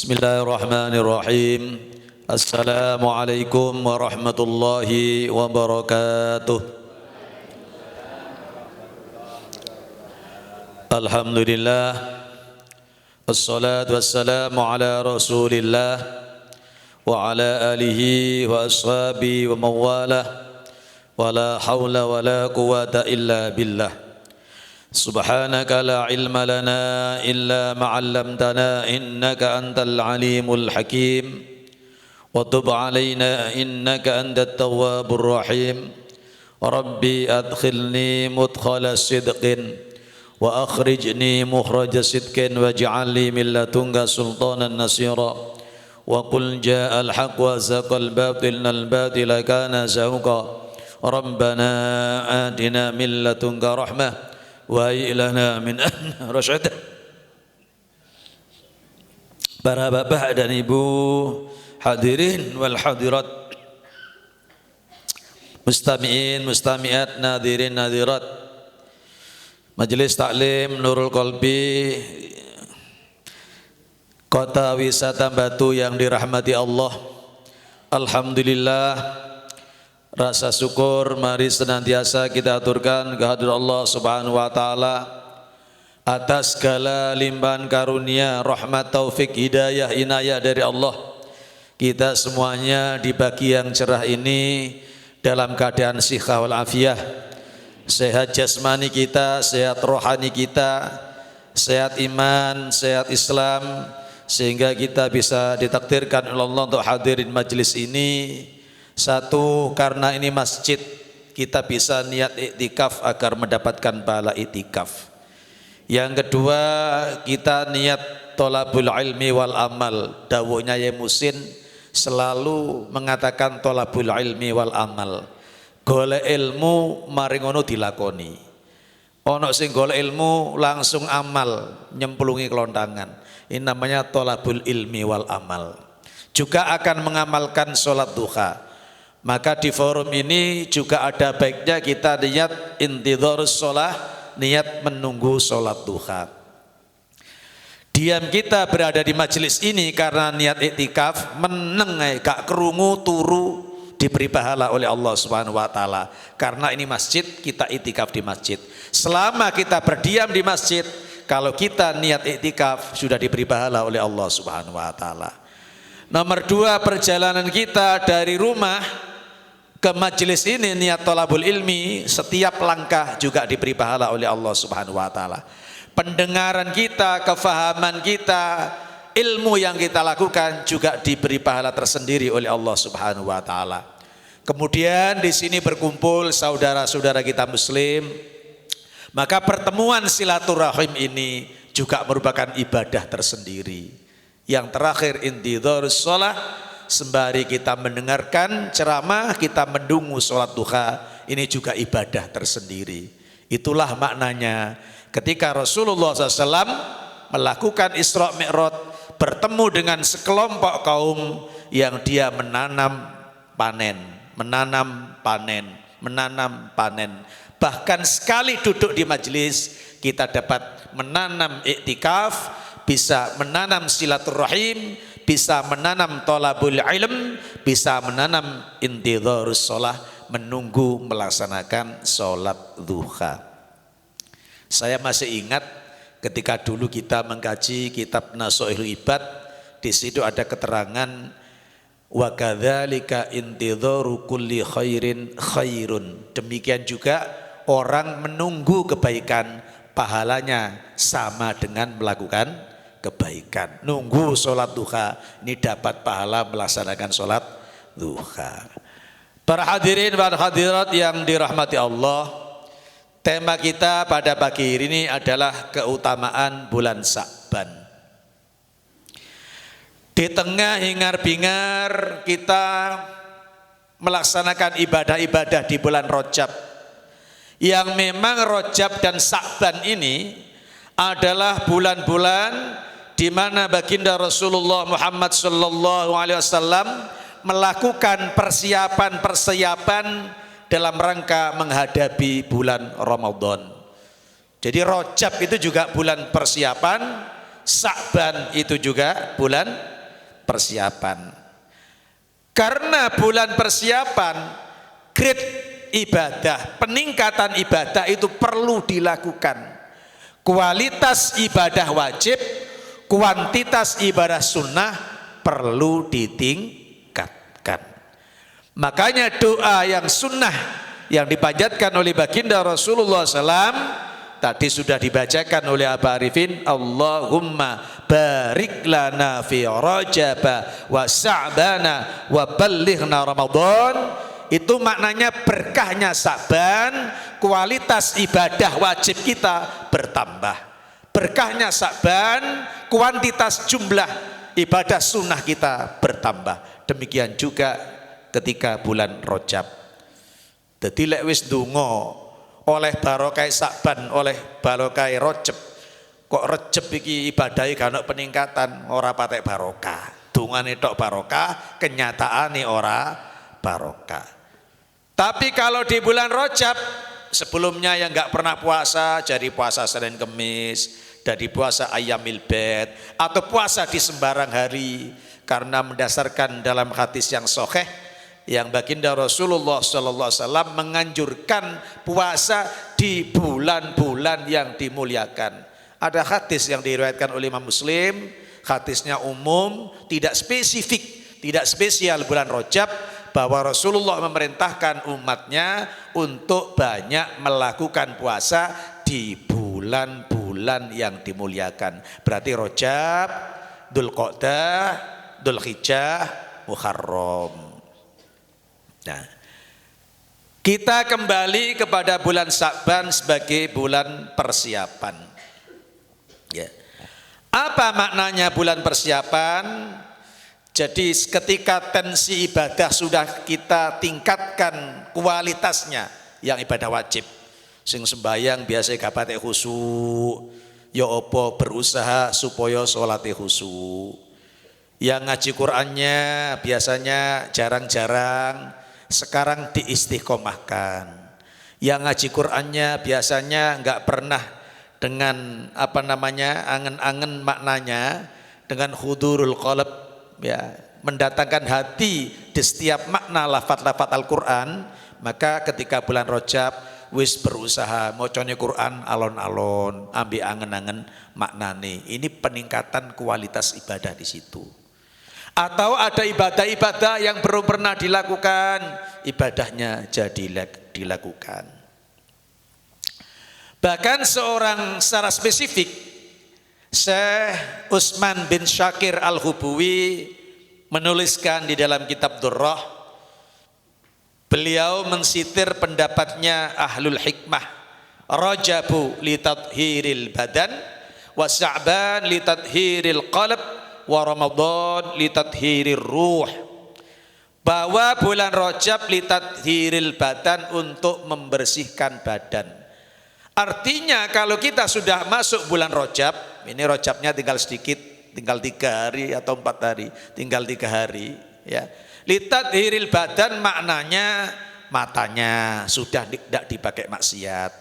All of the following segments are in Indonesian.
Bismillahirrahmanirrahim. Assalamualaikum warahmatullahi wabarakatuh. Alhamdulillah, wassalatu wassalamu ala rasulillah wa ala alihi wa ashabihi wa mawalah, wa la hawla wa la quwata illa billah. Subhanaka la ilma lana illa ma'allamtana innaka antal alimul hakim wa tub alaina innaka antat tawwabur rahim. Rabbi adkhilni mudkhala sidqin wa akhrijni mukhraja sidqin waj'alni min ladunka sultanan nasira wa qul ja'al haqq wa zaqal batilal batila kana zahuqa. Rabbana atina min ladunka rahmah wa ilana min rasyad. Para bapak dan ibu hadirin wal hadirat, mustami'in mustami'at, nadirin nadirat, Majelis Taklim Nurul Qalbi Kota Wisata Batu yang dirahmati Allah. Alhamdulillah, rasa syukur mari senantiasa kita aturkan kehadirat Allah Subhanahu wa taala atas segala limpahan karunia, rahmat, taufik, hidayah, inayah dari Allah. Kita semuanya di pagi yang cerah ini dalam keadaan sihah wal afiyah. Sehat jasmani kita, sehat rohani kita, sehat iman, sehat Islam, sehingga kita bisa ditakdirkan oleh Allah untuk hadirin majlis ini. Satu, karena ini masjid, kita bisa niat iktikaf agar mendapatkan pahala iktikaf. Yang kedua, kita niat tolabul ilmi wal amal. Dawuhnya Yai Musin selalu mengatakan tolabul ilmi wal amal. Golek ilmu mari ngono dilakoni. Ono sing golek ilmu langsung amal, nyemplungi kelontangan. Ini namanya tolabul ilmi wal amal. Juga akan mengamalkan sholat duha. Maka di forum ini juga ada baiknya kita niat intidharus sholah, niat menunggu sholat duha. Diam kita berada di majelis ini karena niat iktikaf, meneng gak kerungu turu, diberi pahala oleh Allah Subhanahu wa taala. Karena ini masjid, kita iktikaf di masjid. Selama kita berdiam di masjid, kalau kita niat iktikaf sudah diberi pahala oleh Allah Subhanahu wa taala. Nomor dua, perjalanan kita dari rumah ke majelis ini niat tolabul ilmi, setiap langkah juga diberi pahala oleh Allah Subhanahu wa taala. Pendengaran kita, kefahaman kita, ilmu yang kita lakukan juga diberi pahala tersendiri oleh Allah Subhanahu wa taala. Kemudian di sini berkumpul saudara-saudara kita muslim, maka pertemuan silaturahim ini juga merupakan ibadah tersendiri. Yang terakhir intidharus shalah, sembari kita mendengarkan ceramah, kita menunggu sholat duha, ini juga ibadah tersendiri. Itulah maknanya ketika Rasulullah SAW melakukan Isra Mi'raj, bertemu dengan sekelompok kaum yang dia menanam panen, menanam panen, menanam panen. Bahkan sekali duduk di majelis kita dapat menanam iktikaf, bisa menanam silaturahim, bisa menanam tolabul ilm, bisa menanam intidharus sholah, menunggu melaksanakan sholat duha. Saya masih ingat ketika dulu kita mengkaji kitab Nasha'ihul Ibad, di situ ada keterangan wa kadzalika intidharu kulli khairin khairun. Demikian juga orang menunggu kebaikan, pahalanya sama dengan melakukan kebaikan. Nunggu sholat duha ini dapat pahala melaksanakan sholat duha. Para hadirin dan hadirat yang dirahmati Allah, tema kita pada pagi ini adalah keutamaan bulan Sya'ban. Di tengah hingar-bingar kita melaksanakan ibadah-ibadah di bulan Rajab, yang memang Rajab dan Sya'ban ini adalah bulan-bulan di mana baginda Rasulullah Muhammad sallallahu alaihi wasallam melakukan persiapan-persiapan dalam rangka menghadapi bulan Ramadan. Jadi Rajab itu juga bulan persiapan, Sya'ban itu juga bulan persiapan. Karena bulan persiapan, grade ibadah, peningkatan ibadah itu perlu dilakukan. Kualitas ibadah wajib, kuantitas ibadah sunnah perlu ditingkatkan. Makanya doa yang sunnah yang dipanjatkan oleh baginda Rasulullah SAW tadi sudah dibacakan oleh Aba Arifin, Allahumma barik lana fi Rajaba wa Sa'bana wa ballighna Ramadan. Itu maknanya berkahnya Sa'ban, kualitas ibadah wajib kita bertambah. Berkahnya Sa'ban, kuantitas jumlah ibadah sunnah kita bertambah. Demikian juga ketika bulan Rajab. Jadi lek wis ndonga oleh barokah Sa'ban, oleh barokah Rajab, kok Rajab iki ibadahe gak ono peningkatan, ora patek barokah. Dungane tok barokah, kenyataane ora barokah. Tapi kalau di bulan Rajab, sebelumnya yang gak pernah puasa jadi puasa Senin Kemis, jadi puasa Ayyamil Bid, atau puasa di sembarang hari, karena mendasarkan dalam hadis yang sahih yang baginda Rasulullah SAW menganjurkan puasa di bulan-bulan yang dimuliakan. Ada hadis yang diriwayatkan oleh Imam Muslim, hadisnya umum, tidak spesifik, tidak spesial bulan Rajab, bahwa Rasulullah memerintahkan umatnya untuk banyak melakukan puasa di bulan-bulan yang dimuliakan. Berarti Rajab, Dzulqa'dah, Dzulhijjah, Muharram. Nah, kita kembali kepada bulan Sa'ban sebagai bulan persiapan. Ya. Apa maknanya bulan persiapan? Jadi ketika tensi ibadah sudah kita tingkatkan kualitasnya, yang ibadah wajib, sing sembayang biasa gak patek khusyuk, ya apa berusaha supaya salate khusyuk. Yang ngaji Qur'annya biasanya jarang-jarang, sekarang diistiqomahkan. Yang ngaji Qur'annya biasanya enggak pernah dengan angen-angen maknanya, dengan hudurul qalb, ya, mendatangkan hati di setiap makna lafaz-lafaz Al-Qur'an. Maka ketika bulan Rajab wis berusaha macane Qur'an alon-alon, ambil angen-angen maknane. Ini peningkatan kualitas ibadah di situ. Atau ada ibadah-ibadah yang belum pernah dilakukan, ibadahnya jadi dilakukan. Bahkan seorang secara spesifik, Syekh Utsman bin Syakir Al-Hubuwi menuliskan di dalam kitab Durrah, beliau mensitir pendapatnya Ahlul Hikmah, Rajabu li tathhiril badan, wa Sya'ban li tathhiril qalb, wa Ramadan li tathhirir ruh. Bahwa bulan Rajab li tathhiril badan, untuk membersihkan badan. Artinya kalau kita sudah masuk bulan Rajab, ini Rajabnya tinggal sedikit, tinggal 3 hari atau 4 hari, tinggal 3 hari, ya. Litat hiril badan maknanya matanya sudah tidak dipakai maksiat,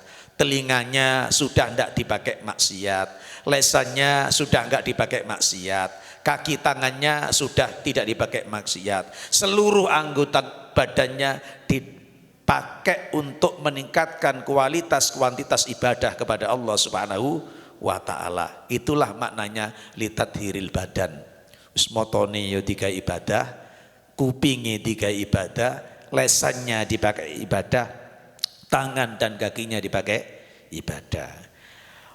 telinganya sudah tidak dipakai maksiat, lesannya sudah enggak dipakai maksiat, kaki tangannya sudah tidak dipakai maksiat, seluruh anggota badannya dipakai untuk meningkatkan kualitas kuantitas ibadah kepada Allah Subhanahu wa ta'ala. Itulah maknanya litathiril badan. Usmotone yo tiga ibadah, kupingi tiga ibadah, lesannya dipakai ibadah, tangan dan kakinya dipakai ibadah.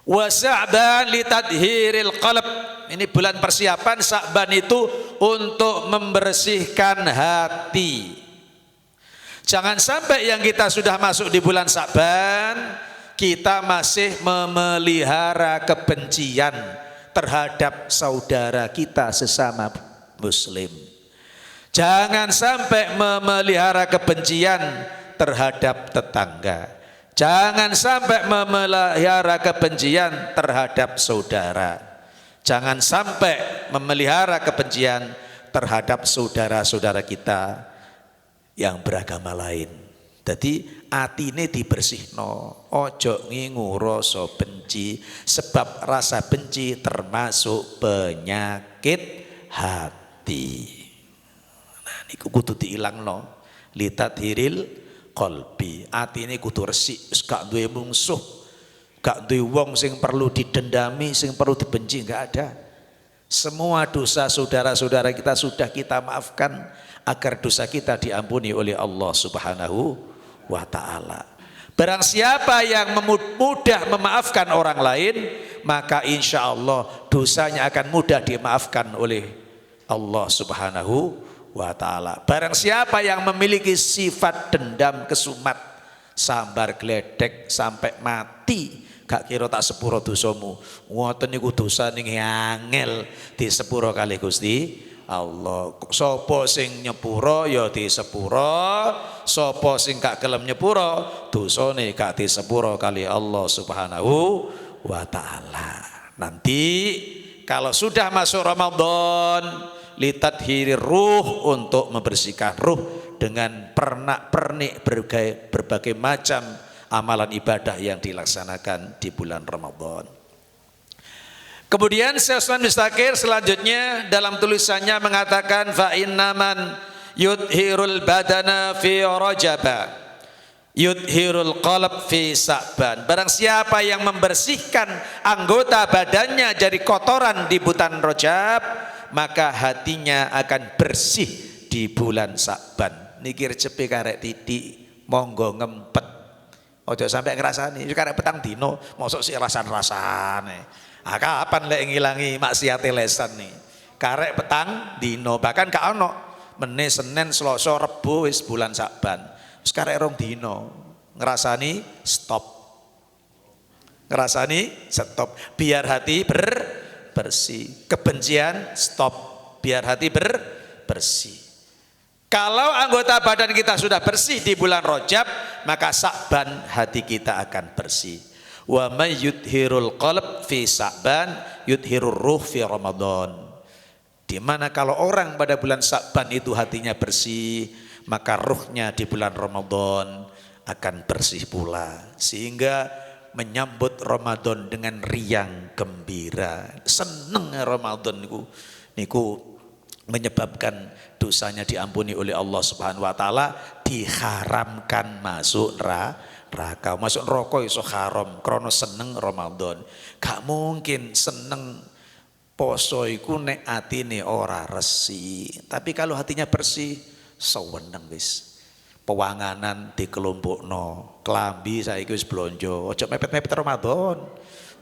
Wa Sa'ban litathiril qalb. Ini bulan persiapan. Sa'ban itu untuk membersihkan hati. Jangan sampai yang kita sudah masuk di bulan Sa'ban, kita masih memelihara kebencian terhadap saudara kita sesama muslim. Jangan sampai memelihara kebencian terhadap tetangga. Jangan sampai memelihara kebencian terhadap saudara. Jangan sampai memelihara kebencian terhadap saudara-saudara kita yang beragama lain. Jadi atine dibersihno, ojo ngingu rasa benci, sebab rasa benci termasuk penyakit hati. hati. Nah niku kudu diilangno. Litathiril qalbi. Atine kudu resik, wis gak duwe mungsuh. Gak duwe wong sing perlu didendami, sing perlu dibenci, enggak ada. Semua dosa saudara-saudara kita sudah kita maafkan agar dosa kita diampuni oleh Allah Subhanahu wa taala. Barang siapa yang mudah memaafkan orang lain, maka insya Allah dosanya akan mudah dimaafkan oleh Allah Subhanahu wa ta'ala. Barang siapa yang memiliki sifat dendam kesumat, sambar gledek sampai mati, gak kira tak sepuro dosamu, ngoten niku dosa ning angel di sepuro kali Gusti Allah. Sapa sing nyepuro ya disepuro, sapa sing gak gelem nyepuro dosane gak disepuro kali Allah Subhanahu wa ta'ala. Nanti kalau sudah masuk Ramadan, litathhirir ruh, untuk membersihkan ruh dengan pernak-pernik berbagai macam amalan ibadah yang dilaksanakan di bulan Ramadan. Kemudian Syekh Utsman Mistakir selanjutnya dalam tulisannya mengatakan fa innaman yudhirul badana fi rajaba yudhirul qalb fi sa'ban. Barang siapa yang membersihkan anggota badannya dari kotoran di bulan Rajab, maka hatinya akan bersih di bulan Sa'ban. Niki rejepe karek titik, monggo ngempet. Ojo sampai ngrasani, karek petang dino, mosok sik rasan-rasane. Ah kapan lek ngilangi maksiate lesan nih? Karek petang dino, bahkan gak ono meneh Senin, Selasa, Rebo wis bulan Sa'ban. Wis karek rong dino, ngrasani stop. Ngrasani stop, biar hati bersih. Kebencian stop, biar hati bersih. Kalau anggota badan kita sudah bersih di bulan Rajab, maka Sa'ban hati kita akan bersih. Wa may yudhirul qalb fi Sa'ban yudhirur ruh fi Ramadan. Di mana kalau orang pada bulan Sa'ban itu hatinya bersih, maka ruhnya di bulan Ramadan akan bersih pula, sehingga menyambut Ramadan dengan riang gembira. Seneng Ramadan niku menyebabkan dosanya diampuni oleh Allah Subhanahu wa taala, diharamkan masuk neraka. Masuk neraka iso haram krana seneng Ramadan. Gak mungkin seneng poso iku nek atine ora resik. Tapi kalau hatinya bersih, seweneng wis. Pewanganan dikelompokno, klambi saiki wis blonjo, aja mepet-mepet Ramadan.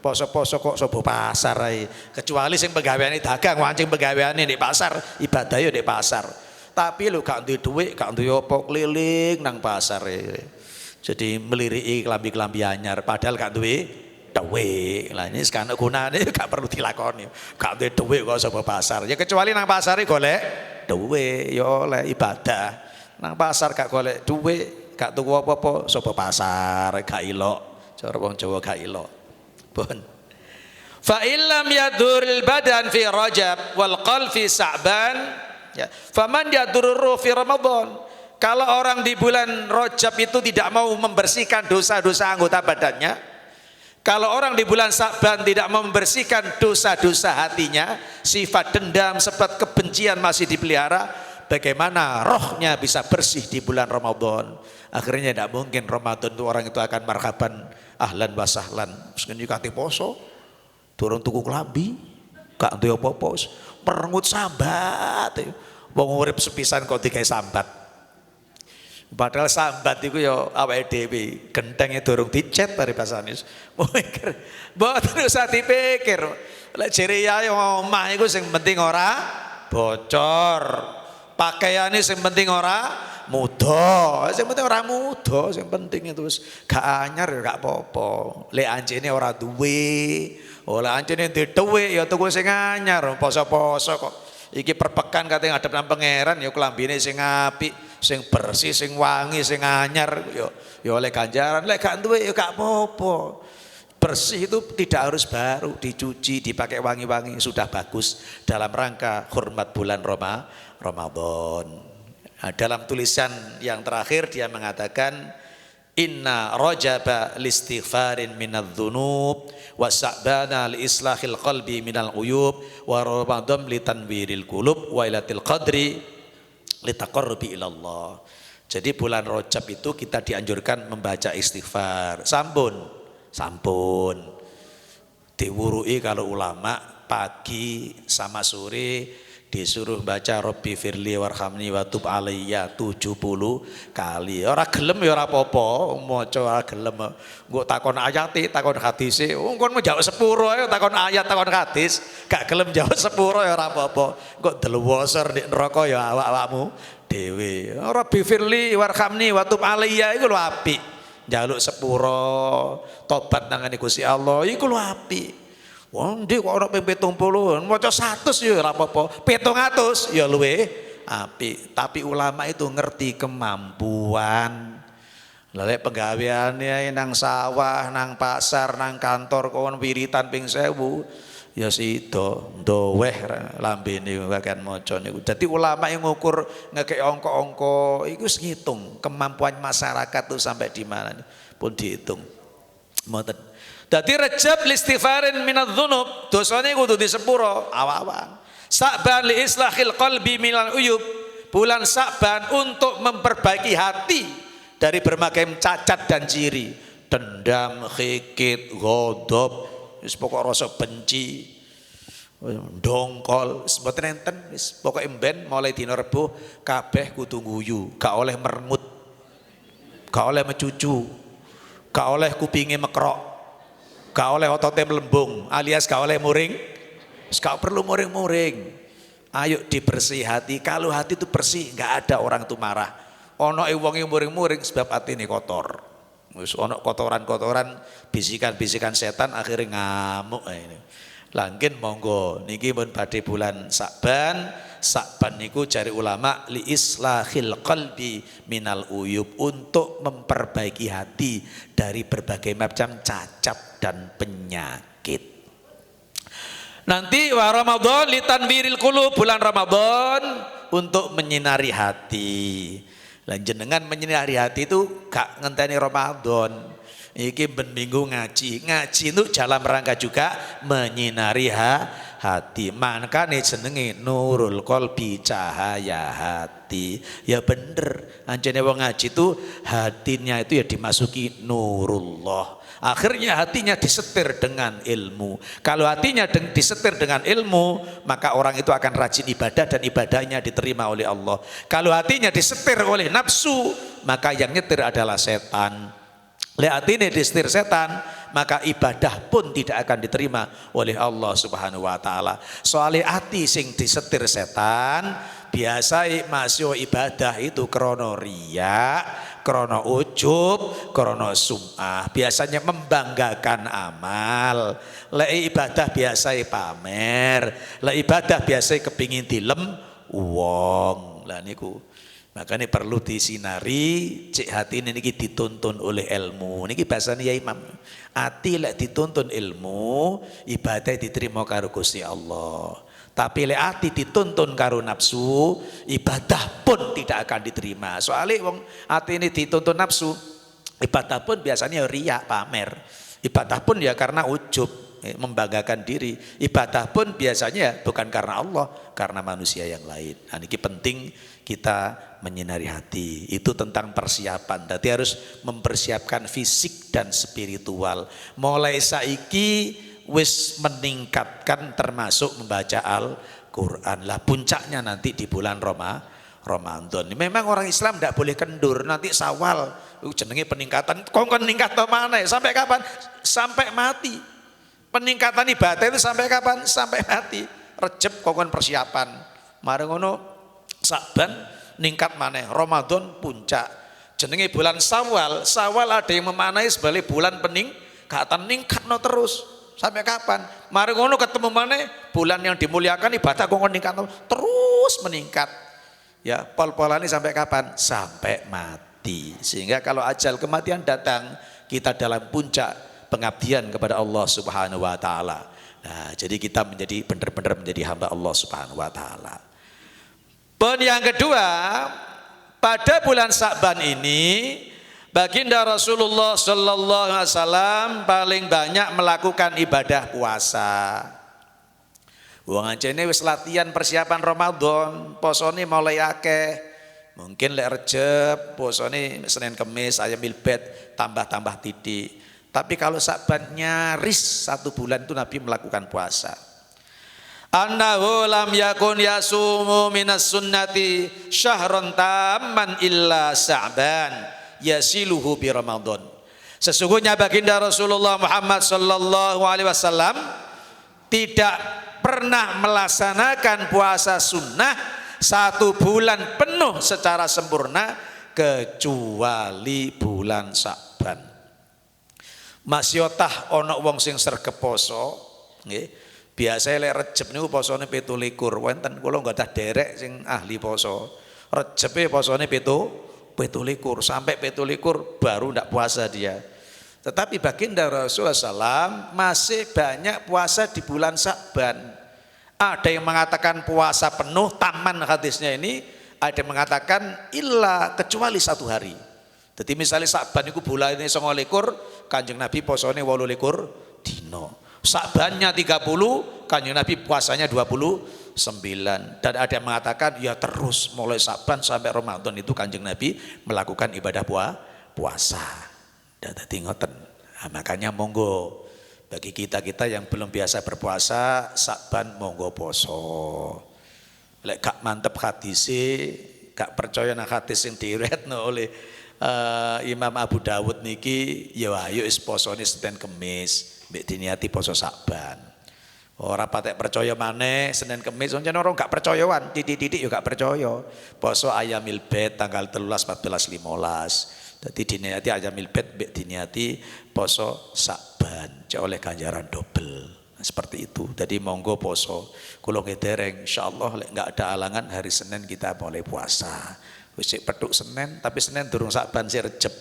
Poso-poso kok sobo pasar ae. Kecuali sing penggaweane dagang, wancing penggaweane di pasar, ibadah yo di pasar. Tapi lu gak duwe dhuwit, gak duwe apa, keliling nang pasar. Jadi meliriki klambi-klambi anyar padahal gak duwe dhuwit. Lah ini sekarang gunane gak perlu dilakoni. Gak duwe dhuwit kok sobo pasar. Ya kecuali nang pasare golek dhuwit yo oleh ibadah. Nang pasar gak golek dhuwit, gak tuku apa-apa, sapa pasar gak ilok. Cara wong Jawa gak ilok. Pun. Fa illam yaduril badan fi Rajab wal qalb fi Sa'ban, ya. Faman yadurru fi Ramadan. Kalau orang di bulan Rajab itu tidak mau membersihkan dosa-dosa anggota badannya, kalau orang di bulan Sa'ban tidak mau membersihkan dosa-dosa hatinya, sifat dendam, sifat kebencian masih dipelihara, bagaimana rohnya bisa bersih di bulan Ramadan? Akhirnya tidak mungkin Ramadan itu orang itu akan marhaban, ahlan wa sahlan. Meskipun kate poso, durung tuku klambi, gak duwe apa-apa, merengut sambat. Wong urip sepisan kok digawe sambat. Padahal sambat iku ya awake dhewe, gentenge durung dicet bare basane. Mikir, mboten usah dipikir. Lek jere ya omah iku sing penting ora bocor. Pakaiane sing penting ora muda, sing penting ora muda, sing penting itu gak anyar ya gak apa-apa. Lek anjene ora duwe, oleh anjene duwe dhuwit ya tuku sing anyar, poso-poso kok. Iki perpekan kate ngadep nang pangeran ya klambine sing apik, sing bersih, sing wangi, sing anyar ya oleh ganjaran. Lek gak duwe ya gak apa-apa. Bersih itu tidak harus baru, dicuci, dipakai wangi-wangi sudah bagus dalam rangka hormat bulan Ramadan. Nah, dalam tulisan yang terakhir dia mengatakan Inna rajaba listighfarin minadz-dzunub wa sa'bana liislahil qalbi minal uyub wa ramadan litanwiril qulub wa ilatil qadri litaqarrubi ilallah. Jadi bulan Rajab itu kita dianjurkan membaca istighfar. Sampun diwurui kalau ulama pagi sama sore disuruh baca Rabbi firli warhamni wa tub alayya 70 kali. Ora gelem ya ora apa-apa, maca ora gelem. Engko takon ayat, takon hadise, engko menjawab sepuro ae takon ayat, takon hadis, gak gelem jawab sepuro ya ora apa-apa. Engko deluwoser di neraka ya awak-awakmu dhewe. Rabbi firli warhamni wa tub alayya iku lho apik. Njaluk sepuro, tobat nang Gusti Allah iku lho apik. Wong ndi kok ana ping 70, maca 100 ya ora apa-apa, 700 ya luwih apik. Tapi ulama itu ngerti kemampuan. Lah lek penggaweane nang sawah, nang pasar, nang kantor kon wiritan ping 1000 ya sida ndoweh lambene bagian maca niku. Dadi ulama yang ngukur ngekek angka-angka iku wis ngitung kemampuan masyarakat tuh sampai di mana pun dihitung. Mboten. Dadi Rajab listighfarin minadz-dzunub, dosane kudu disepuro awak-awak. Sa'ban li islahil qalbi minal uyub, bulan Sa'ban untuk memperbaiki hati dari berbagai cacat dan ciri, dendam, khikit, ghadab, wis pokok rasa benci, dongkol, wis mboten enten, wis pokoke mben mulai dina Rebo kabeh kudu guyu, gak oleh mermut, gak oleh mecucu, gak oleh kupinge mekrok, gak oleh otote melembung alias gak oleh muring, gak perlu muring-muring. Ayo dibersih hati. Kalau hati itu bersih nggak ada orang itu marah. Ono wong yang muring-muring sebab hati ini kotor. Wis ono kotoran-kotoran, bisikan-bisikan setan akhirnya ngamuk ini. Langkin monggo niki pun badhe bulan Sa'ban. Sa'ban niku cari ulama li islahil qalbi minal uyub, untuk memperbaiki hati dari berbagai macam cacat dan penyakit. Nanti wa Ramadan litanwiril qulub, bulan Ramadan untuk menyinari hati. Lah jenengan menyinari hati itu gak ngenteni Ramadan. Iki ben minggu ngaji. Ngaji itu dalam rangka juga menyinari hati. Makane jenenge nurul qalbi, cahaya hati. Ya bener, anjene wong ngaji itu hatinya itu ya dimasuki nurullah. Akhirnya hatinya disetir dengan ilmu. Kalau hatinya disetir dengan ilmu, maka orang itu akan rajin ibadah dan ibadahnya diterima oleh Allah. Kalau hatinya disetir oleh nafsu, maka yang nyetir adalah setan. Lihat ini disetir setan, maka ibadah pun tidak akan diterima oleh Allah Subhanahu wa taala. Soalnya hati sing disetir setan, biasa masih ibadah itu krono riya, krono ujub, krono sum'ah. Biasanya membanggakan amal. Lek ibadah biasa pamer, lek ibadah biasa kepingin dilem wong. Lah niku makanya perlu disinari, cek hati ini dituntun oleh ilmu. Niki bahasanya ya Imam. Hati lek dituntun ilmu, ibadah diterima karo Gusti Allah. Tapi lek hati dituntun karo nafsu, ibadah pun tidak akan diterima. Soalnya wong hati ini dituntun nafsu, ibadah pun biasanya riya, pamer. Ibadah pun ya karena ujub, membanggakan diri. Ibadah pun biasanya bukan karena Allah, karena manusia yang lain. Nah, ini penting kita menyinari hati. Itu tentang persiapan. Jadi harus mempersiapkan fisik dan spiritual. Mulai saiki wis meningkatkan termasuk membaca Al-Quran. Lah puncaknya nanti di bulan Ramadan. Memang orang Islam tidak boleh kendur. Nanti Syawal jenenge peningkatan. Kok meningkat ke mana? Sampai kapan? Sampai mati. Peningkatan ibadah itu sampai kapan? Sampai mati. Rejab kokon persiapan. Mari ngono Sa'ban ningkat maneh, Ramadan puncak. Jenenge bulan Syawal. Syawal ada yang memanai sebagai bulan peningkatan, ningkatno terus. Sampai kapan? Mari ngono ketemu maneh bulan yang dimuliakan, ibadah kokon ningkat terus meningkat. Ya, pol-polane sampai kapan? Sampai mati. Sehingga kalau ajal kematian datang, kita dalam puncak pengabdian kepada Allah Subhanahu wa taala. Nah, jadi kita menjadi benar-benar menjadi hamba Allah Subhanahu wa taala. Yang kedua, pada bulan Sa'ban ini Baginda Rasulullah sallallahu alaihi wasallam paling banyak melakukan ibadah puasa. Wong anjene wis latihan persiapan Ramadan, posone mulai akeh. Mungkin lek Rejab, posone Senin Kemis, Ayamil Bait tambah-tambah titik. Tapi kalau Sa'ban nyaris 1 bulan itu Nabi melakukan puasa. Annahu lam yakun yasumu minas sunnati syahran tamman illa Sa'ban yasiluhu bi Ramadan. Sesungguhnya baginda Rasulullah Muhammad sallallahu alaihi wasallam tidak pernah melaksanakan puasa sunnah 1 bulan penuh secara sempurna kecuali bulan Sa'ban. Masyotah ana wong sing sregep poso nggih. Biasanya lek Rejab niku posone 17. Wonten kula nggadah derek sing ahli poso. Rejepe posone 17 sampai 17 baru ndak puasa dia. Tetapi baginda Rasulullah SAW masih banyak puasa di bulan Sa'ban. Ada yang mengatakan puasa penuh taman hadisnya ini, ada yang mengatakan illa kecuali 1 hari. Jadi misalnya Sa'ban itu bulan ini 29, Kanjeng Nabi posone 28 dino. Sa'bannya 30, Kanjeng Nabi puasanya 29. Dan ada yang mengatakan ya terus mulai Sa'ban sampai Ramadan itu Kanjeng Nabi melakukan ibadah puasa. Dan tadi ngoten. Nah, makanya monggo bagi kita-kita yang belum biasa berpuasa, Sa'ban monggo poso. Lek gak mantep hadise, gak percaya nang hadis sing diriwayatno oleh Imam Abu Dawud niki, ya ayo is posone Senin Kemis. Mbek diniati poso Sa'ban. Ora patek percaya maneh Senin Kemis, pancen orang gak percayaan, titik-titik yo gak percaya. Poso Ayamil Bait tanggal 13, 14, 15. Dadi diniati Ayamil Bait mbek diniati poso Sa'ban, cek oleh ganjaran double. Nah, seperti itu. Jadi monggo poso. Kula ngedereng insyaallah lek gak ada halangan hari Senin kita mulai puasa. Wis petuk Senin, tapi Senin durung Sa'ban sik Rejab.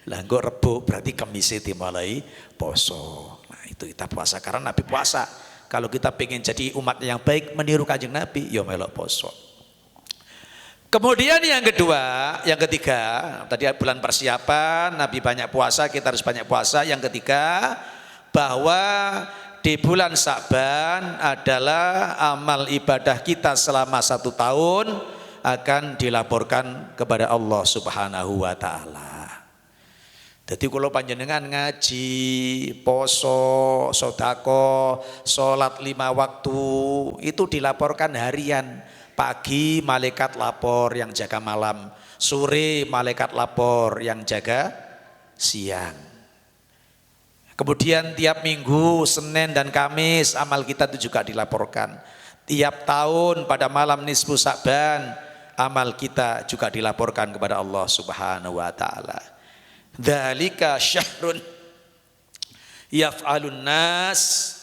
Lah engko Rebo berarti Kamis dimulai poso. Nah, itu kita puasa karena Nabi puasa. Kalau kita pengen jadi umat yang baik meniru Kanjeng Nabi, ya melok poso. Kemudian yang kedua, yang ketiga, tadi bulan persiapan, Nabi banyak puasa, kita harus banyak puasa. Yang ketiga, bahwa di bulan Sa'ban adalah amal ibadah kita selama 1 tahun akan dilaporkan kepada Allah Subhanahu wa taala. Jadi kalau panjenengan ngaji, poso, sodako, sholat 5 waktu itu dilaporkan harian. Pagi malaikat lapor yang jaga malam, sore malaikat lapor yang jaga siang. Kemudian tiap minggu, Senin dan Kamis amal kita itu juga dilaporkan. Tiap tahun pada malam nisfu Sa'ban amal kita juga dilaporkan kepada Allah Subhanahu wa taala. Dzalika syahrun yaf'alun nas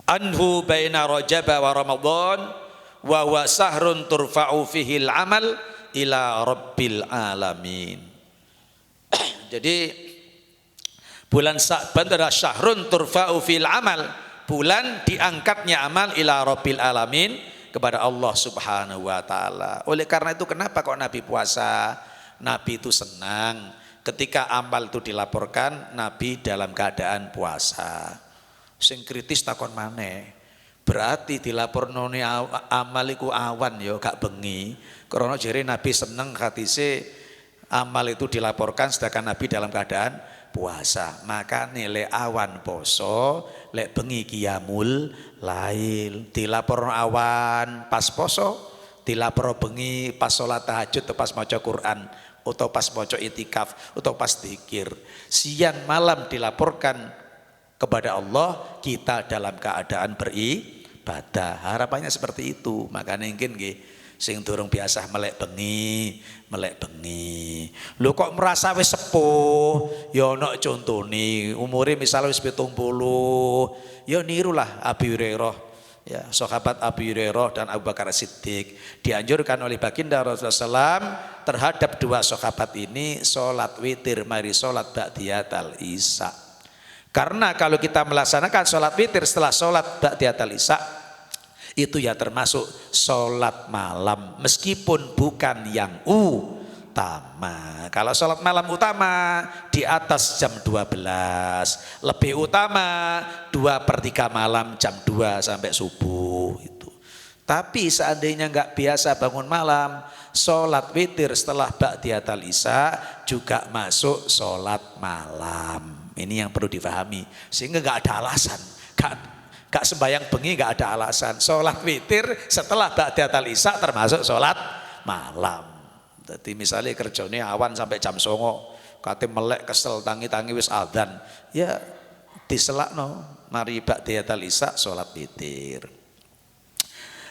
anhu baina Rajab wa Ramadan wa huwa sahrun turfa'u fihi al-amal ila rabbil alamin. Jadi bulan Sa'ban adalah syahrun turfa'u fil amal, bulan diangkatnya amal ila rabbil alamin, kepada Allah Subhanahu wa taala. Oleh karena itu kenapa kok Nabi puasa? Nabi itu senang ketika amal itu dilaporkan Nabi dalam keadaan puasa. Sing kritis takon maneh. Berarti dilapornone amal iku awan ya gak bengi. Karena jere Nabi seneng hadise amal itu dilaporkan sedangkan Nabi dalam keadaan puasa. Maka nilai awan poso, lek bengi qiyamul lail. Dilapor awan pas poso, dilapor bengi pas sholat tahajud atau pas maca Quran atau pas maca itikaf atau pas zikir. Siang malam dilaporkan kepada Allah kita dalam keadaan beribadah. Harapannya seperti itu. Makanya mungkin nggih sing durung biasa melek bengi. Lho kok merasa wis sepuh, ya ana contone, umure misalnya wis 70, ya nirulah Abi Hurairah, ya sahabat Abi Hurairah dan Abu Bakar Siddiq. Dianjurkan oleh baginda Rasulullah SAW terhadap 2 sahabat ini sholat witir mari sholat ba'diyatal isya. Karena kalau kita melaksanakan sholat witir setelah sholat ba'diyatal isya, itu ya termasuk sholat malam meskipun bukan yang utama. Kalau sholat malam utama di atas jam 12, lebih utama 2/3 malam jam 2 sampai subuh itu. Tapi seandainya nggak biasa bangun malam, sholat witir setelah ba'diyatal isya juga masuk sholat malam. Ini yang perlu difahami. Sehingga nggak ada alasan, nggak sembahyang bengi nggak ada alasan. Sholat witir setelah ba'diyatal isya termasuk sholat malam. Jadi misalnya kerjanya awan sampai jam 09.00, kate melek kesel tangi-tangi wis adzan, ya diselakno mari ba'diyatal isya sholat witir.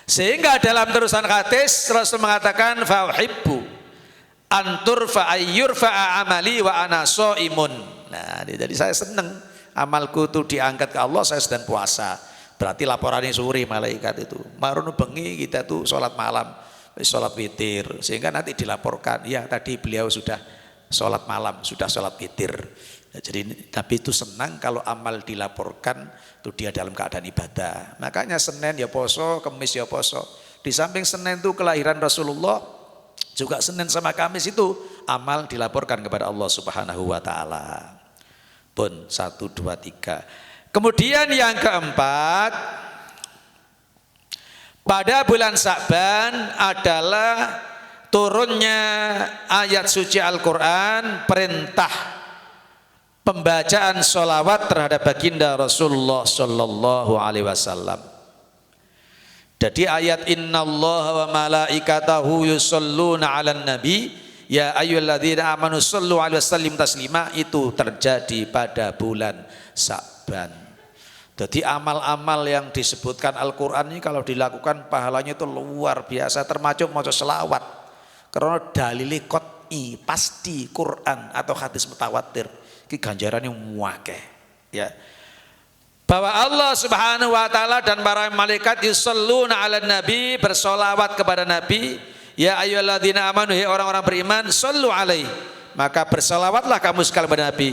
Sehingga dalam terusan hadis Rasul mengatakan fauhibbu antur fa'ayyurfa'a amali wa ana shaimun. Nah, jadi saya senang amalku itu diangkat ke Allah, saya sedang puasa. Berarti laporannya suri malaikat itu. Marunu bengi kita tuh sholat malam, sholat witir, sehingga nanti dilaporkan, ya tadi beliau sudah sholat malam, sudah sholat witir. Ya, jadi Nabi itu senang kalau amal dilaporkan itu dia dalam keadaan ibadah. Makanya Senin ya poso, Kamis ya poso. Di samping Senin itu kelahiran Rasulullah, juga Senin sama Kamis itu amal dilaporkan kepada Allah Subhanahu wa taala. Pun 1, 2, 3. Kemudian yang keempat, pada bulan Sya'ban adalah turunnya ayat suci Al-Quran, perintah pembacaan sholawat terhadap baginda Rasulullah Sallallahu Alaihi Wasallam. Jadi ayat innallaha wa malaikatahu yusholluna 'alan nabi ya ayyuhalladzina amanu shollu 'alaihi wasallim taslima itu terjadi pada bulan Sya'ban. Jadi amal-amal yang disebutkan Al-Quran ini kalau dilakukan pahalanya itu luar biasa, termasuk maca selawat. Karena dalile qot'i pasti Quran atau hadis mutawatir. Ki ganjarannya muakeh, ya. Bahwa Allah Subhanahu wa taala dan para malaikat yusholluna 'alan nabi, bersolawat kepada nabi, ya ayyuhalladzina amanu, ya orang-orang beriman, shollu alaihi, maka bersolawatlah kamu sekalian kepada nabi,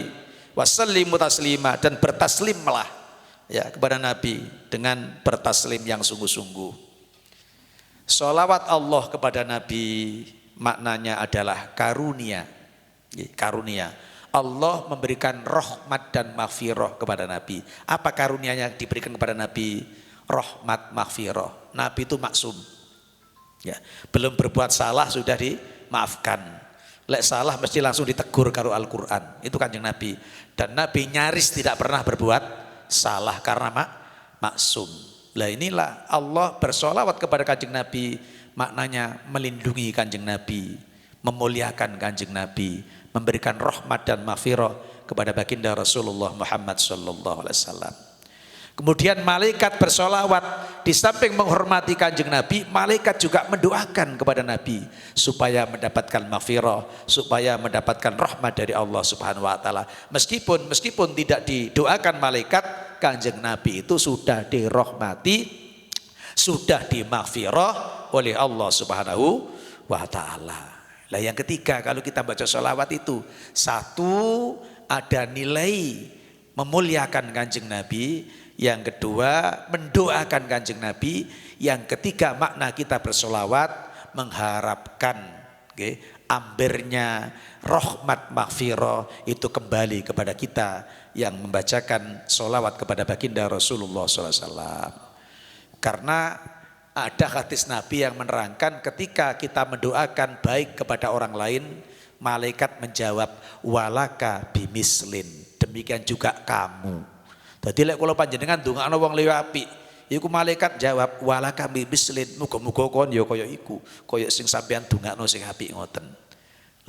wasallimu taslima, dan bertaslimlah ya kepada nabi dengan bertaslim yang sungguh-sungguh. Solawat Allah kepada nabi maknanya adalah karunia, karunia. Allah memberikan rahmat dan maghfirah kepada Nabi. Apa karunianya diberikan kepada Nabi? Rahmat, maghfirah. Nabi itu maksum. Ya, belum berbuat salah sudah dimaafkan. Lek salah mesti langsung ditegur karo Al-Quran. Itu Kanjeng Nabi. Dan Nabi nyaris tidak pernah berbuat salah karena maksum. Lah inilah Allah bersolawat kepada Kanjeng Nabi. Maknanya melindungi Kanjeng Nabi, memuliakan Kanjeng Nabi, memberikan rahmat dan maghfirah kepada baginda Rasulullah Muhammad sallallahu alaihi wasallam. Kemudian malaikat bersolawat, di samping menghormati Kanjeng Nabi, malaikat juga mendoakan kepada Nabi supaya mendapatkan maghfirah, supaya mendapatkan rahmat dari Allah Subhanahu wa taala. Meskipun tidak didoakan malaikat, Kanjeng Nabi itu sudah dirahmati, sudah dimaghfirah oleh Allah Subhanahu wa taala. Lah yang ketiga, kalau kita baca sholawat itu, satu ada nilai memuliakan Kanjeng Nabi, yang kedua mendoakan Kanjeng Nabi, yang ketiga makna kita bersolawat mengharapkan ambernya rahmat maghfirah itu kembali kepada kita yang membacakan sholawat kepada baginda Rasulullah SAW. Karena ada hadis Nabi yang menerangkan ketika kita mendoakan baik kepada orang lain, malaikat menjawab walaka bimislin, demikian juga kamu. Jadi lek kula panjenengan ndongakno wong liya apik, iku malaikat jawab walaka bimislin, muga-muga kon ya kaya iku, kaya sing sampean ndongakno sing apik ngoten.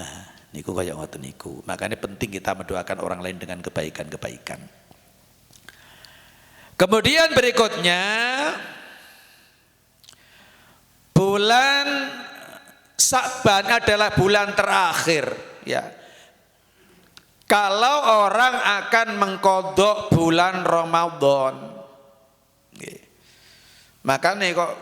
Nah, niku kaya ngoten niku. Makanya penting kita mendoakan orang lain dengan kebaikan-kebaikan. Kemudian berikutnya bulan Sya'ban adalah bulan terakhir, ya. Kalau orang akan mengkodok bulan Ramadan, makanya kok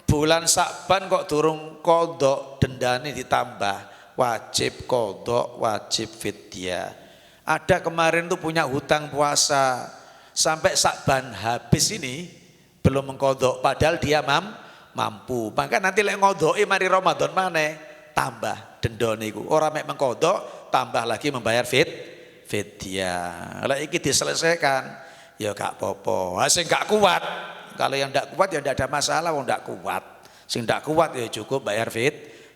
bulan Sya'ban kok durung kodok, dendane ditambah, wajib kodok, wajib fidyah. Ada kemarin tuh punya hutang puasa sampai Sya'ban habis ini belum mengkodok, padahal dia mampu. Maka nanti lek ngodoki mari Ramadan maneh tambah denda niku. Ora mek mengkodok, tambah lagi membayar fidyah. Lah iki diselesaikan, ya gak apa-apa. Sing gak kuat, kalau yang ndak kuat ya ndak ada masalah, wong ndak kuat. Sing ndak kuat ya cukup bayar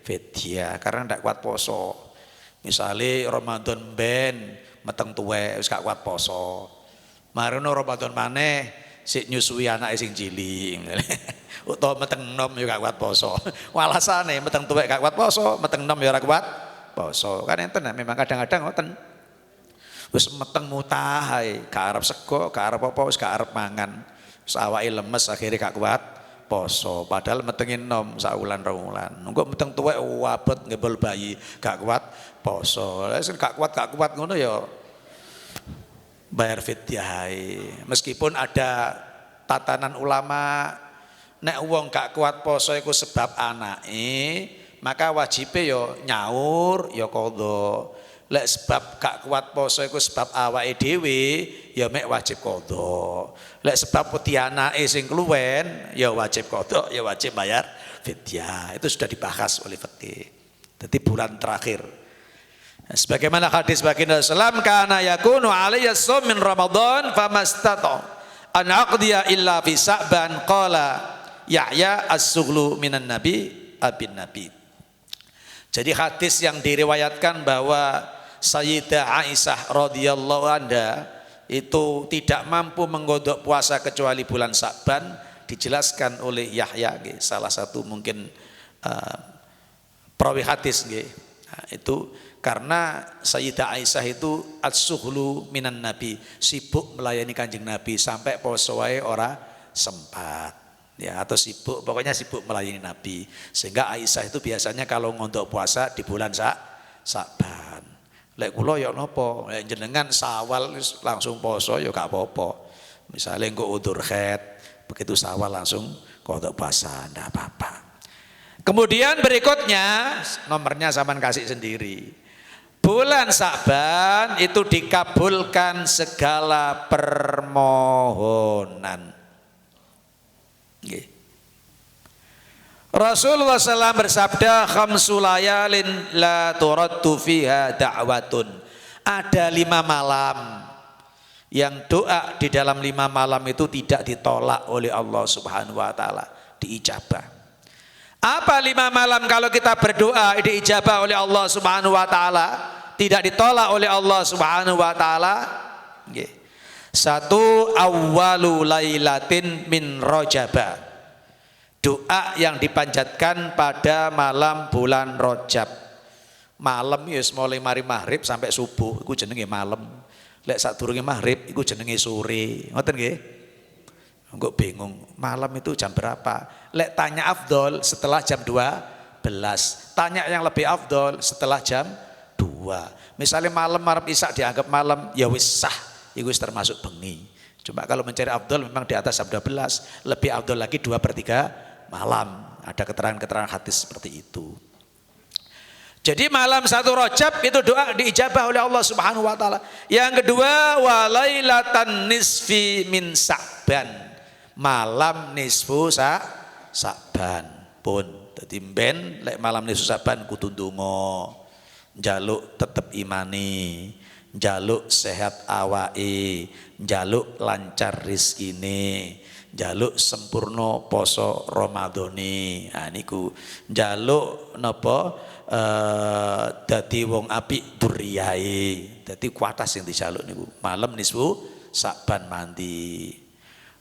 fidyah karena ndak kuat poso. Misale Ramadan ben meteng tuwek wis gak kuat poso. Marono Ramadan maneh sik nyusui anake sing cilik. Utawa meteng enom ya gak kuat poso. Walasane meteng tuwek gak kuat poso, meteng enom ya ora kuat poso. Kan enten memang kadang-kadang ngoten. Wis meteng mutah ae, gak arep sego, gak arep apa, wis gak arep mangan. Wis awake lemes akhirnya gak kuat poso. Padahal metengin enom sak wulan rong wulan. Engko meteng tuwek wabet ngebel bayi, gak kuat poso. Lah gak kuat ngono ya bayar fidyah. Meskipun ada tatanan ulama nek wong gak kuat poso iku sebab anake, maka wajibe ya nyaur ya qadha. Lek sebab gak kuat poso iku sebab awake dhewe ya mek wajib qadha. Lek sebab putih anake sing kluwen ya wajib qadha, ya wajib bayar fidyah. Itu sudah dibahas oleh fikih. Jadi bulan terakhir. Sebagaimana hadis baginda sallam kana yakunu alayya shaum min Ramadan famastata an aqdiya illa fi Sa'ban qala Yahya as-sughlu minan nabi abin nabi. Jadi hadis yang diriwayatkan bahwa Sayyidah Aisyah radhiyallahu anha itu tidak mampu menggodok puasa kecuali bulan Sa'ban dijelaskan oleh Yahya, salah satu mungkin perawi hadis. Nah, itu karena Sayyidah Aisyah itu as-sughlu minan nabi, sibuk melayani Kanjeng Nabi sampai poso wae ora sempat. Ya, atau sibuk, pokoknya sibuk melayani Nabi. Sehingga Aisyah itu biasanya kalau ngontok puasa di bulan Sa'ban. Lek kula ya napa, jenengan Sawal langsung poso ya gak apa-apa. Misalnya engko udzur khaid, begitu Sawal langsung ngontok puasa, ndak apa-apa. Kemudian berikutnya nomornya sampean kasih sendiri. Bulan Sa'ban itu dikabulkan segala permohonan. Rasulullah SAW bersabda, khamsu layalin la turaddu fiha da'watun. Ada 5 malam yang doa di dalam 5 malam itu tidak ditolak oleh Allah Subhanahu wa taala, diijabah. Apa 5 malam kalau kita berdoa diijabah oleh Allah Subhanahu wa taala, tidak ditolak oleh Allah Subhanahu wa taala? Satu, awwalu lailatin min Rajab. Doa yang dipanjatkan pada malam bulan Rajab. Malam ya mulai mari maghrib sampai subuh iku jenenge malam. Lek sadurunge maghrib iku jenenge sore. Ngoten nggih? Engko bingung, malam itu jam berapa? Lek tanya afdol setelah jam 12. Tanya yang lebih afdol setelah jam 2. Misalnya malam marep isak dianggap malam, ya wis sah. Itu termasuk bengi. Cuma kalau mencari afdol memang di atas jam 12. Lebih afdol lagi 2/3 malam. Ada keterangan-keterangan hadis seperti itu. Jadi malam 1 Rajab itu doa diijabah oleh Allah Subhanahu wa taala. Yang kedua, walailatan nisfi min Sa'ban. Malam nisfu Sa'ban pun. Dadi ben lek malam nisfu Sa'ban kudu ndonga, njaluk tetep imani, njaluk sehat awake, njaluk lancar rezekine, njaluk sempurna poso Ramadhane. Ha niku njaluk napa dadi wong apik duriyahe. Dadi kuatas sing dijaluk niku. Malam nisfu Sa'ban mandi.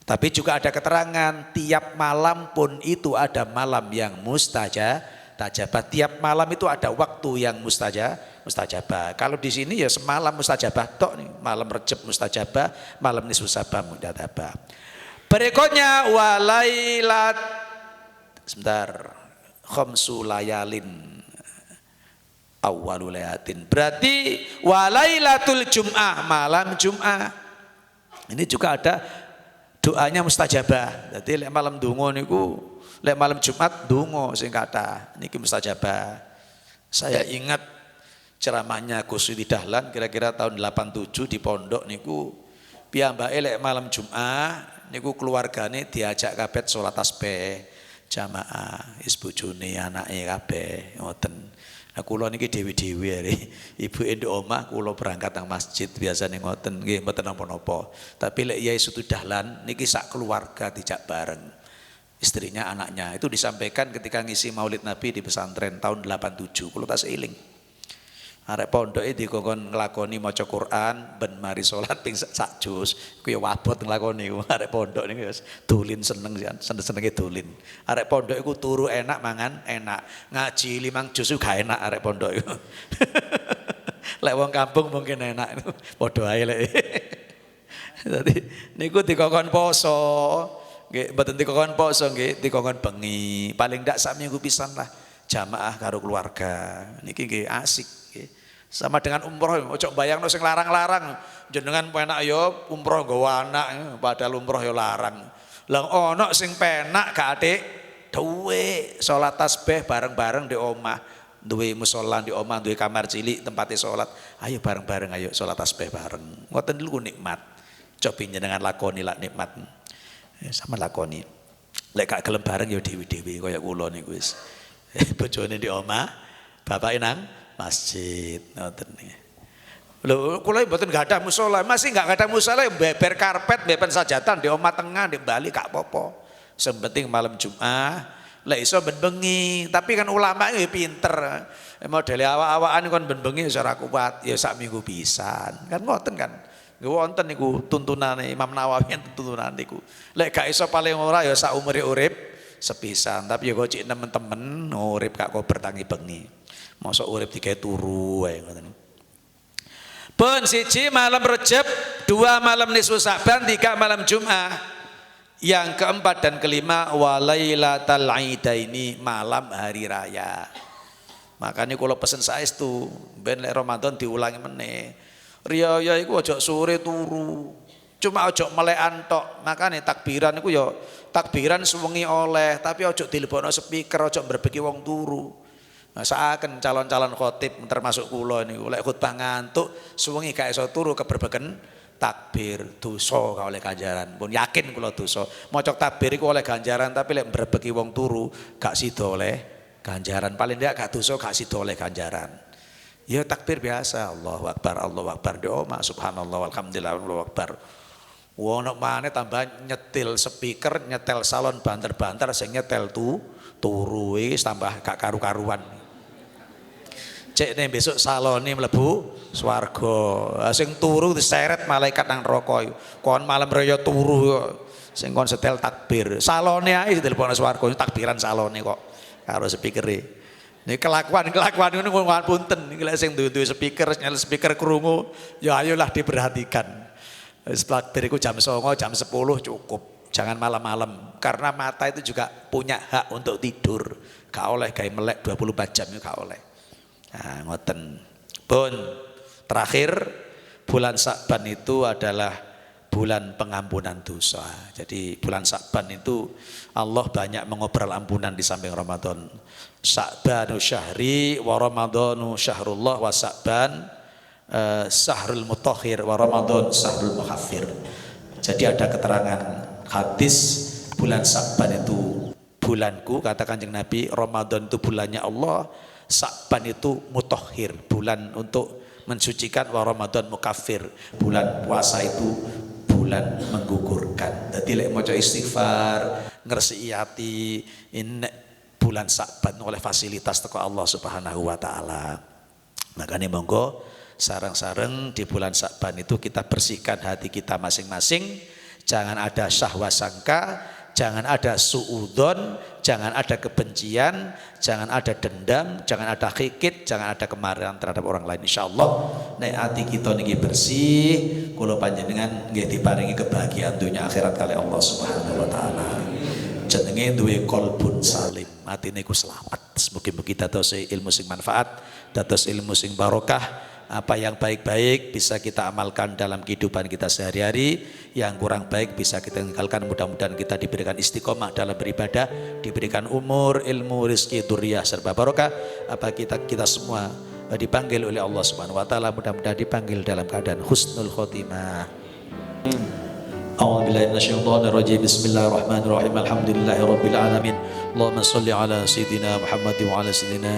Tapi juga ada keterangan tiap malam pun itu ada malam yang mustajabah. Tiap malam itu ada waktu yang mustajabah. Kalau di sini ya semalam mustajabah tok nih, malam Rajab mustajabah, malam nisfu Sa'ban mustajabah. Berikutnya walailat khamsu layalin awwalul layatin. Berarti walailatul Jum'ah, malam Jum'ah. Ini juga ada doanya mustajabah. Jadi lek malam donga niku, lek malam Jumat donga sing kathah niki mustajabah. Saya ingat ceramahnya Gus Widi Dahlan kira-kira tahun 87 di pondok niku, piyambake lek malam Jumat niku keluargane diajak kabeh salat tasbih jamaah, is bojone anake kabeh ngoten. Kula niki dhewe-dhewe ari. Ibuke ndek omah, kula berangkat nang masjid biasane ngoten nggih mboten napa-napa. Tapi lek Yai Sotu Dahlan niki sak keluarga dijak bareng. Istrinya, anaknya itu disampaikan ketika ngisi Maulid Nabi di pesantren tahun 87. Kula tas eling. Arek pondoke dikongkon nglakoni maca Quran ben mari salat ping sak juz ku ya wabot nglakoni arek pondok niku wis dolin senenge dolin. Arek pondok iku turu enak mangan enak, ngaji 5 juz gak enak arek pondok iku. Lek wong kampung mungkin enak padha ae lek. Dadi niku dikongkon poso, nggih mboten dikongkon poso nggih, dikongkon bengi. Paling ndak sak minggu pisan lah jamaah karo keluarga. Niki nggih asik. Sama dengan umroh, ojo bayangno sing larang-larang. Jenengan penak yo umroh nggawa anak, padahal umroh yo larang. Lah ono sing penak gak atik duwe salat tasbih bareng-bareng di omah, duwe musala di omah, duwe kamar cilik tempatnya salat. Ayo bareng-bareng ayo salat tasbih bareng. Ngoten niku nikmat. Coba jenengan lakoni lak nikmat. Sama lakoni. Lek gak gelem bareng yo dewi-dewi kaya kula niku wis. Bojone di omah, bapake nang masjid, ngoten nggih. Lho, kula mboten gadah musala, masih enggak gadah musala beber karpet, beber sajatan di omah tengah, di Bali gak apa-apa. Sing penting malam Jumat, lek iso ben bengi, tapi kan ulama iki pinter. Modele awak-awakan kon ben bengi wis ora kuat, ya sak minggu pisan. Kan ngoten kan. Nggih wonten niku tuntunane Imam Nawawi tuntunan niku. Lek gak iso paling ora ya sak umure urip sepisan, tapi ya kok cik nemen-temen urip gak kok bertangi bengi. Mosok urip digawe turu wae ngoten. Pun siji malam Rejab, 2 malam nisfu Sa'ban, 3 malam Jumat. Yang keempat dan kelima walailatal idaini, malam hari raya. Makanya kalau pesen saestu ben lek Ramadan diulangi meneh. Riyaya iku aja sore turu. Cuma aja melekan tok. Makane takbiran iku ya takbiran suwengi oleh, tapi aja dilebokno speaker, aja mbrebeki wong turu. Masakan calon-calon khotib termasuk kula niku lek khutbah ngantuk suwengi gak iso turu keberbeken takbir dosa gak oleh ganjaran. Pun yakin kula dosa. Maca takbir iku oleh ganjaran tapi lek mbrebeki wong turu gak sida oleh ganjaran. Paling ndak gak dosa gak sida oleh ganjaran. Ya takbir biasa, Allahu Akbar di omah, subhanallah walhamdulillah Allahu Akbar. Wono maneh tambah nyetil speaker, nyetel salon banter-banter sing nyetel turu wis tambah gak karu-karuan. Cek nih besok salone mlebu swarga. Sing turu diseret malaikat nang neraka. Kon malam raya turu sing kon setel takbir. Salone ae ditelepon swarga takbiran salone kok karo speakere. Nek kelakuan ngono punten. Iki lek sing duwe speaker, nyel speaker krungu, ya ayolah diperhatikan. Wis takbir iku jam 09.00, jam 10 cukup. Jangan malam-malam karena mata itu juga punya hak untuk tidur. Gak oleh gawe melek 24 jam itu gak oleh. Nah, ngoten. Pun terakhir bulan Sa'ban itu adalah bulan pengampunan dosa. Jadi bulan Sa'ban itu Allah banyak mengobrol ampunan di samping Ramadan. Sa'banu syahri wa Ramadanu syahrullah wa Sa'ban syahrul mutahhir wa Ramadan syahrul muhaffir. Jadi ada keterangan hadis bulan Sa'ban itu bulanku, kata Kanjeng Nabi. Ramadan itu bulannya Allah, Sa'ban itu mutahhir, bulan untuk mensucikan, wa Ramadan mukaffir, bulan puasa itu bulan menggugurkan. Jadi lek maca istighfar, ngresiki ati ini bulan Sa'ban oleh fasilitas teko Allah Subhanahu wa taala. Makanya monggo sareng-sareng di bulan Sa'ban itu kita bersihkan hati kita masing-masing. Jangan ada syahwa sangka, jangan ada suudzon, jangan ada kebencian, jangan ada dendam, jangan ada hikit, jangan ada kemarahan terhadap orang lain. Insyaallah nek ati kita niki bersih, kula panjenengan nggih diparingi kebahagiaan dunia akhirat kali Allah Subhanahu wa taala. Jenenge duwe qalbun salim, atine ku selamat. Mugi-mugi dados ilmu sing manfaat, dados ilmu sing barokah. Apa yang baik-baik bisa kita amalkan dalam kehidupan kita sehari-hari, yang kurang baik bisa kita tinggalkan. Mudah-mudahan kita diberikan istiqomah dalam beribadah, diberikan umur, ilmu, rezeki, dzurriyyah serba barokah. Apa kita semua dipanggil oleh Allah Subhanahu wa taala, mudah-mudahan dipanggil dalam keadaan husnul khotimah. أعوذ بالله من الشيطان الرجيم بسم الله الرحمن الرحيم الحمد لله رب العالمين اللهم صل على سيدنا محمد وعلى سيدنا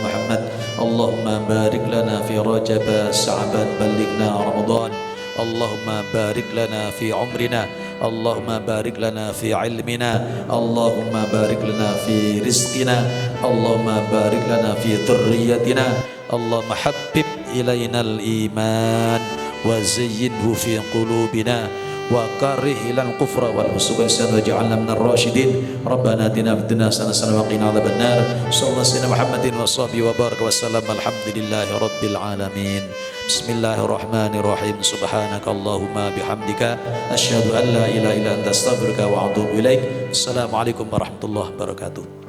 محمد اللهم بارك لنا في رجب شعبان بلغنا رمضان اللهم بارك لنا في عمرنا اللهم بارك لنا في علمنا اللهم بارك لنا في رزقنا اللهم بارك لنا في ذريتنا اللهم حبب إلينا الإيمان وزينه في قلوبنا وكره إلى الكفر والفسوق والعصيان واجعلنا من الراشدين ربنا آتنا في الدنيا حسنة وقنا عذاب النار صلى الله على محمد وصحبه وبارك وسلم الحمد لله رب العالمين بسم الله الرحمن الرحيم سبحانك اللهم بحمدك أشهد أن لا إله إلا أنت أستغفرك وأتوب إليك السلام عليكم ورحمة الله وبركاته.